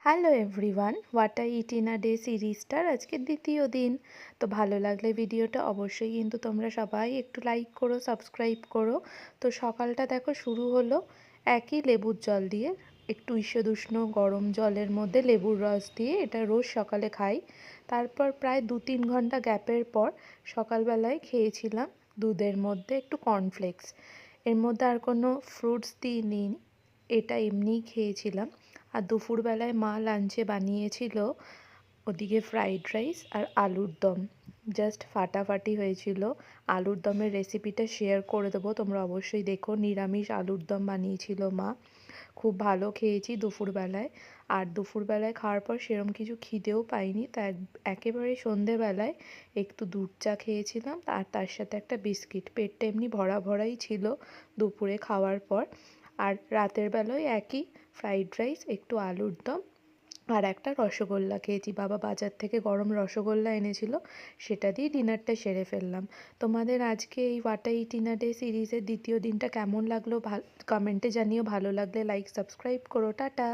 Hello everyone, what I eat in a day সিরিজটার আজকে দ্বিতীয় দিন। তো ভালো লাগলে ভিডিওটা অবশ্যই কিন্তু তোমরা সবাই একটু লাইক করো, সাবস্ক্রাইব করো। তো সকালটা দেখো শুরু হলো একই লেবুর জল দিয়ে, একটু ঈষদুষ্ণ গরম জলের মধ্যে লেবুর রস দিয়ে। এটা রোজ সকালে খাই। তারপর প্রায় 2-3 ঘন্টা গ্যাপের পর সকালবেলায় খেয়েছিলাম দুধের মধ্যে একটু কর্নফ্লেক্স। এর মধ্যে আর কোনো ফ্রুটস দিইনি, এটা এমনিই খেয়েছিলাম। আর দুপুরবেলায় মা লাঞ্চে বানিয়েছিল ওদিকে ফ্রাইড রাইস আর আলুর দম। জাস্ট ফাটাফাটি হয়েছিল। আলুর দমের রেসিপিটা শেয়ার করে দেবো, তোমরা অবশ্যই দেখো। নিরামিষ আলুর দম বানিয়েছিল মা। খুব ভালো খেয়েছি দুপুরবেলায়। আর দুপুরবেলায় খাওয়ার পর সেরম কিছু খিদেও পাইনি, তা একেবারে সন্ধেবেলায় একটু দুধ চা খেয়েছিলাম আর তার সাথে একটা বিস্কিট। পেটটা এমনি ভরা ভরাই ছিল দুপুরে খাওয়ার পর। আর রাতের বেলায় একই ফ্রাইড রাইস, একটু আলুর দম আর একটা রসগোল্লা খেয়েছি। বাবা বাজার থেকে গরম রসগোল্লা এনেছিল, সেটা দিয়ে ডিনারটা সেরে ফেললাম। তোমাদের আজকে এই what I eat in a day সিরিজের দ্বিতীয় দিনটা কেমন লাগলো কমেন্টে জানিও। ভালো লাগলে লাইক সাবস্ক্রাইব করো। টাটা।